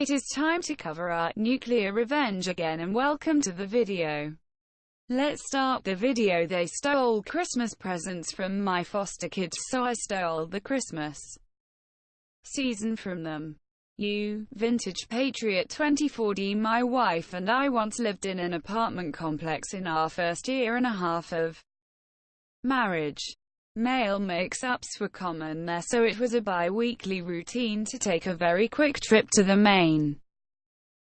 It is time to cover our nuclear revenge again, and welcome to the video. Let's start the video. They stole Christmas presents from my foster kids, so I stole the Christmas season from them. Vintage Patriot 2040. My wife and I once lived in an apartment complex in our first year and a half of marriage. Mail mix-ups were common there, so it was a bi-weekly routine to take a very quick trip to the main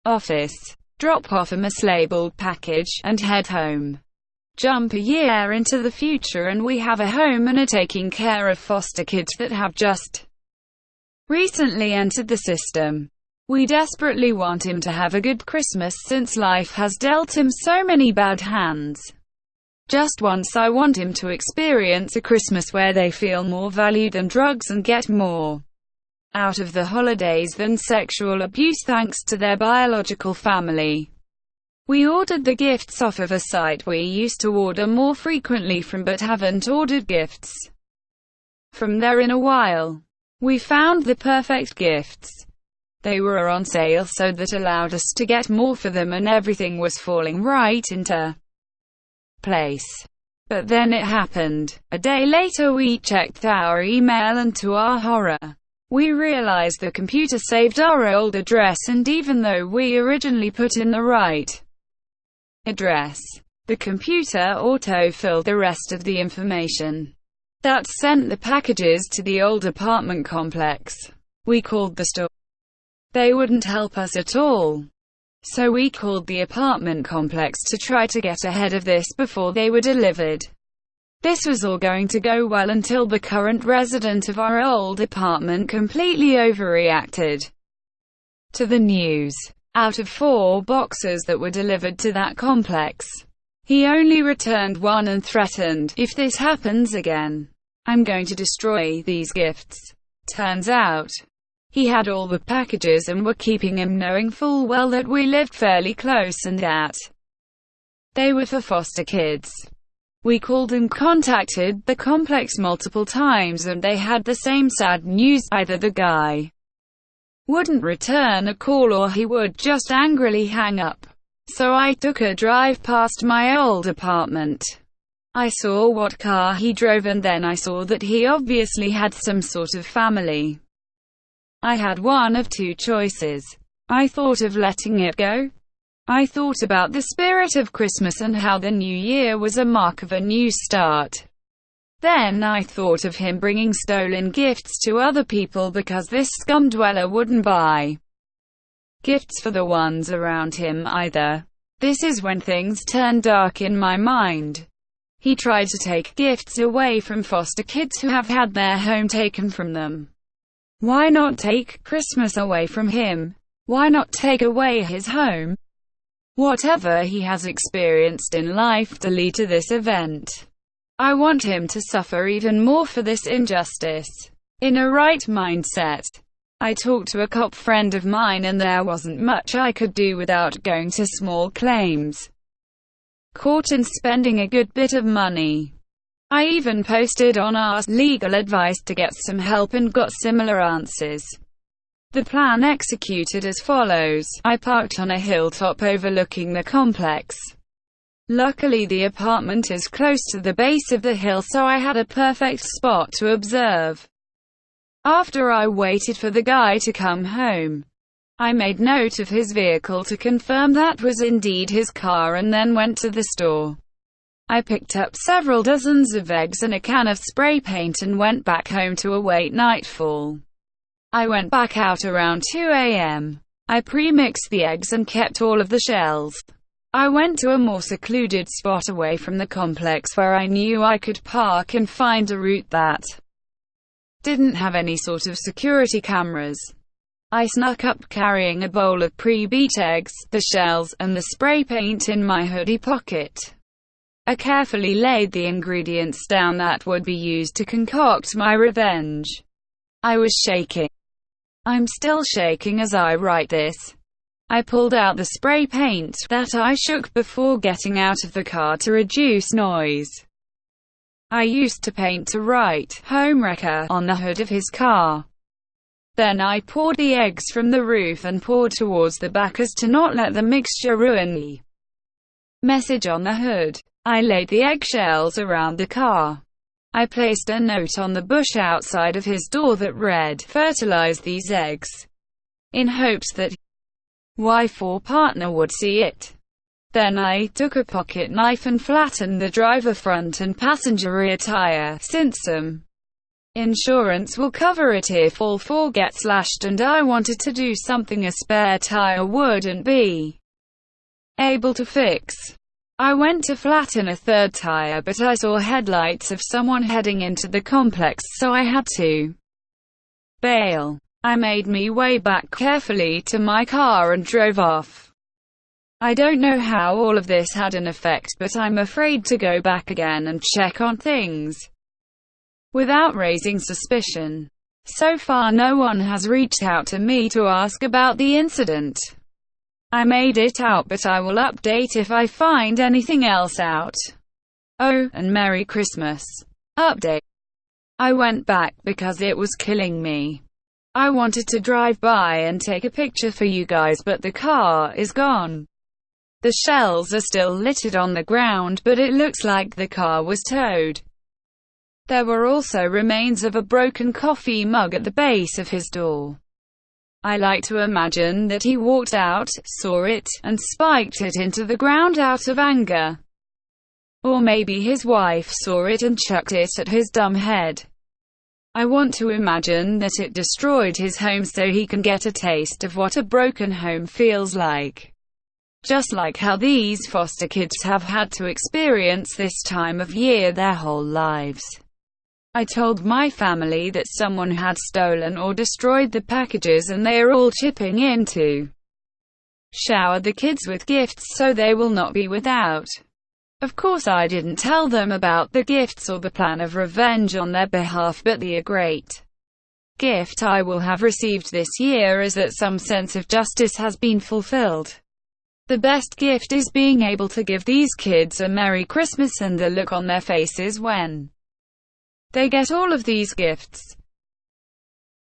office, drop off a mislabeled package, and head home. Jump a year into the future and we have a home and are taking care of foster kids that have just recently entered the system. We desperately want him to have a good Christmas since life has dealt him so many bad hands. Just once I want him to experience a Christmas where they feel more valued than drugs and get more out of the holidays than sexual abuse thanks to their biological family. We ordered the gifts off of a site we used to order more frequently from, but haven't ordered gifts from there in a while. We found the perfect gifts. They were on sale, so that allowed us to get more for them, and everything was falling right into place. But then it happened. A day later we checked our email and to our horror, we realized the computer saved our old address, and even though we originally put in the right address, the computer auto-filled the rest of the information. That sent the packages to the old apartment complex. We called the store. They wouldn't help us at all. So we called the apartment complex to try to get ahead of this before they were delivered. This was all going to go well until the current resident of our old apartment completely overreacted to the news. Out of 4 boxes that were delivered to that complex, he only returned 1 and threatened, "If this happens again, I'm going to destroy these gifts." Turns out, he had all the packages and were keeping him, knowing full well that we lived fairly close and that they were for foster kids. We called and contacted the complex multiple times and they had the same sad news: either the guy wouldn't return a call or he would just angrily hang up. So I took a drive past my old apartment. I saw what car he drove and then I saw that he obviously had some sort of family. I had one of 2 choices. I thought of letting it go. I thought about the spirit of Christmas and how the new year was a mark of a new start. Then I thought of him bringing stolen gifts to other people because this scum dweller wouldn't buy gifts for the ones around him either. This is when things turned dark in my mind. He tried to take gifts away from foster kids who have had their home taken from them. Why not take Christmas away from him? Why not take away his home? Whatever he has experienced in life to lead to this event, I want him to suffer even more for this injustice. In a right mindset, I talked to a cop friend of mine and there wasn't much I could do without going to small claims court and spending a good bit of money. I even posted on Ask Legal Advice to get some help and got similar answers. The plan executed as follows. I parked on a hilltop overlooking the complex. Luckily the apartment is close to the base of the hill, so I had a perfect spot to observe. After I waited for the guy to come home, I made note of his vehicle to confirm that was indeed his car and then went to the store. I picked up several dozens of eggs and a can of spray paint and went back home to await nightfall. I went back out around 2 a.m. I pre-mixed the eggs and kept all of the shells. I went to a more secluded spot away from the complex where I knew I could park and find a route that didn't have any sort of security cameras. I snuck up carrying a bowl of pre-beat eggs, the shells, and the spray paint in my hoodie pocket. I carefully laid the ingredients down that would be used to concoct my revenge. I was shaking. I'm still shaking as I write this. I pulled out the spray paint that I shook before getting out of the car to reduce noise. I used to paint to write "Homewrecker" on the hood of his car. Then I poured the eggs from the roof and poured towards the back as to not let the mixture ruin the message on the hood. I laid the eggshells around the car. I placed a note on the bush outside of his door that read, "Fertilize these eggs," in hopes that wife or partner would see it. Then I took a pocket knife and flattened the driver front and passenger rear tire, since some insurance will cover it if all four get slashed, and I wanted to do something a spare tire wouldn't be able to fix. I went to flatten a third tire, but I saw headlights of someone heading into the complex, so I had to bail. I made me way back carefully to my car and drove off. I don't know how all of this had an effect, but I'm afraid to go back again and check on things without raising suspicion. So far no one has reached out to me to ask about the incident. I made it out, but I will update if I find anything else out. Oh, and Merry Christmas. Update. I went back because it was killing me. I wanted to drive by and take a picture for you guys, but the car is gone. The shells are still littered on the ground, but it looks like the car was towed. There were also remains of a broken coffee mug at the base of his door. I like to imagine that he walked out, saw it, and spiked it into the ground out of anger. Or maybe his wife saw it and chucked it at his dumb head. I want to imagine that it destroyed his home so he can get a taste of what a broken home feels like. Just like how these foster kids have had to experience this time of year their whole lives. I told my family that someone had stolen or destroyed the packages, and they are all chipping in to shower the kids with gifts so they will not be without. Of course I didn't tell them about the gifts or the plan of revenge on their behalf, but the great gift I will have received this year is that some sense of justice has been fulfilled. The best gift is being able to give these kids a Merry Christmas and the look on their faces when they get all of these gifts.